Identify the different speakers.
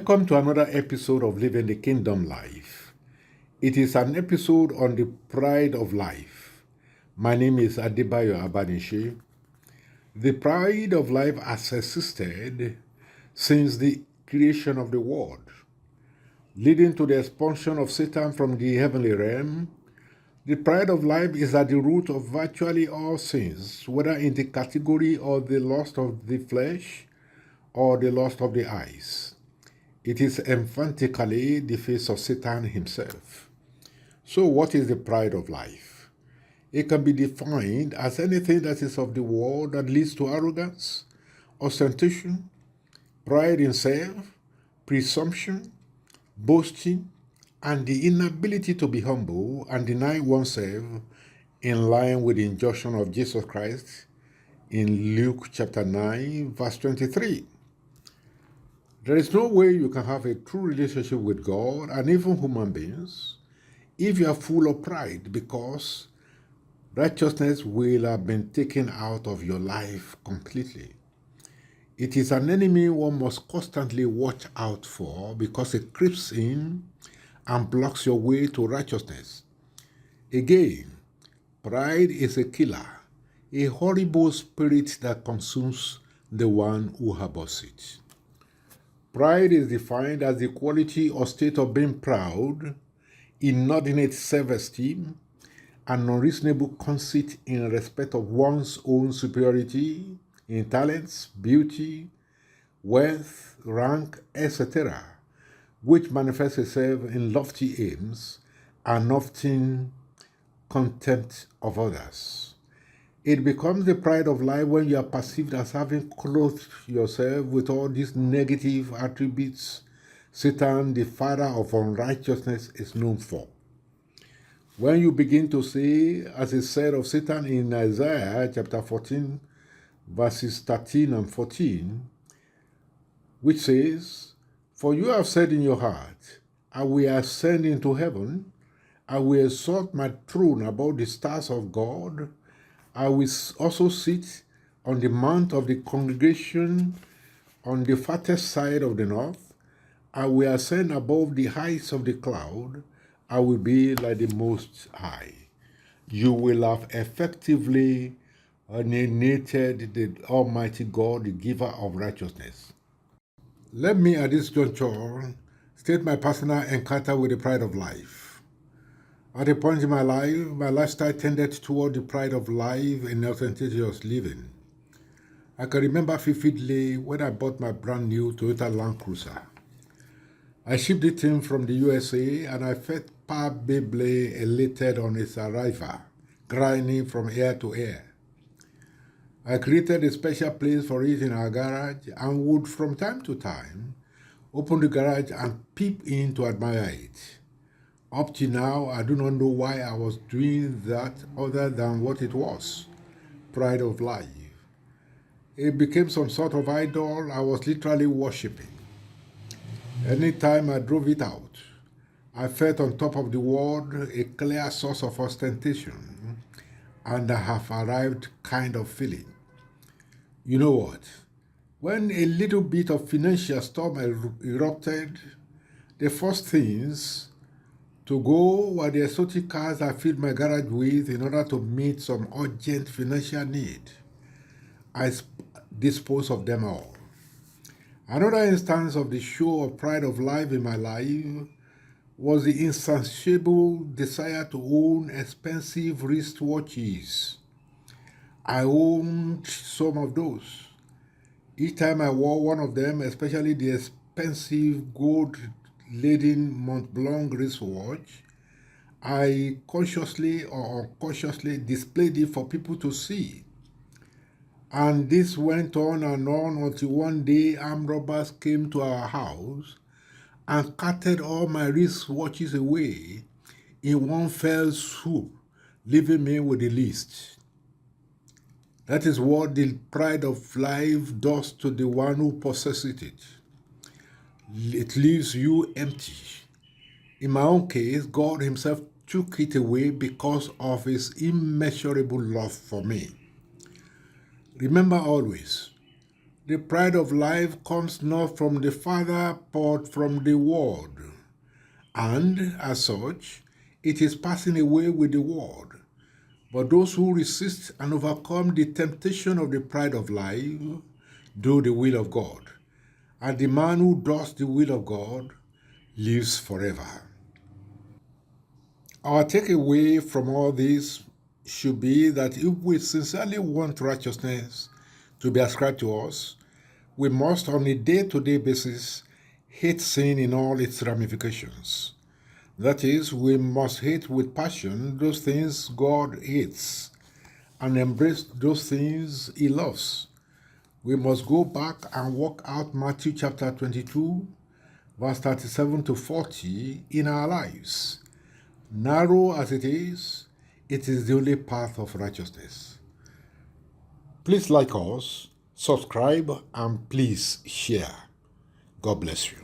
Speaker 1: Welcome to another episode of Living the Kingdom Life. It is an episode on the pride of life. My name is Adebayo Abanishi. The pride of life has existed since the creation of the world, leading to the expulsion of Satan from the heavenly realm. The pride of life is at the root of virtually all sins, whether in the category of the lust of the flesh or the lust of the eyes. It is emphatically the face of Satan himself. So what is the pride of life? It can be defined as anything that is of the world that leads to arrogance, ostentation, pride in self, presumption, boasting, and the inability to be humble and deny oneself in line with the injunction of Jesus Christ in Luke chapter 9, verse 23. There is no way you can have a true relationship with God and even human beings if you are full of pride, because righteousness will have been taken out of your life completely. It is an enemy one must constantly watch out for because it creeps in and blocks your way to righteousness. Again, pride is a killer, a horrible spirit that consumes the one who harbors it. Pride is defined as the quality or state of being proud, inordinate self-esteem, and unreasonable conceit in respect of one's own superiority in talents, beauty, wealth, rank, etc., which manifests itself in lofty aims and often contempt of others. It becomes the pride of life when you are perceived as having clothed yourself with all these negative attributes Satan, the father of unrighteousness, is known for. When you begin to say, as is said of Satan in Isaiah chapter 14, verses 13 and 14, which says, "For you have said in your heart, I will ascend into heaven, I will exalt my throne above the stars of God, I will also sit on the mount of the congregation on the farthest side of the north. I will ascend above the heights of the cloud. I will be like the Most High." You will have effectively alienated the Almighty God, the giver of righteousness. Let me at this juncture state my personal encounter with the pride of life. At a point in my life, my lifestyle tended toward the pride of life and authenticity of living. I can remember vividly when I bought my brand new Toyota Land Cruiser. I shipped it in from the USA and I felt palpably elated on its arrival, grinding from ear to ear. I created a special place for it in our garage and would from time to time open the garage and peep in to admire it. Up to now, I do not know why I was doing that other than what it was, pride of life. It became some sort of idol I was literally worshipping. Anytime I drove it out, I felt on top of the world, a clear source of ostentation, and I have arrived kind of feeling. You know what? When a little bit of financial storm erupted, the first things to go were the exotic cars I filled my garage with in order to meet some urgent financial need. I disposed of them all. Another instance of the show of pride of life in my life was the insatiable desire to own expensive wristwatches. I owned some of those. Each time I wore one of them, especially the expensive gold-laden Mont Blanc wristwatch, I consciously or unconsciously displayed it for people to see. And this went on and on until one day armed robbers came to our house and carted all my wristwatches away in one fell swoop, leaving me with the least. That is what the pride of life does to the one who possesses it. It leaves you empty. In my own case, God himself took it away because of his immeasurable love for me. Remember always, The pride of life comes not from the Father, but from the world. And, as such, it is passing away with the world. But those who resist and overcome the temptation of the pride of life do the will of God. And the man who does the will of God lives forever. Our takeaway from all this should be that if we sincerely want righteousness to be ascribed to us, we must on a day-to-day basis hate sin in all its ramifications. That is, we must hate with passion those things God hates and embrace those things He loves. We must go back and work out Matthew chapter 22, verse 37 to 40 in our lives. Narrow as it is the only path of righteousness. Please like us, subscribe, and please share. God bless you.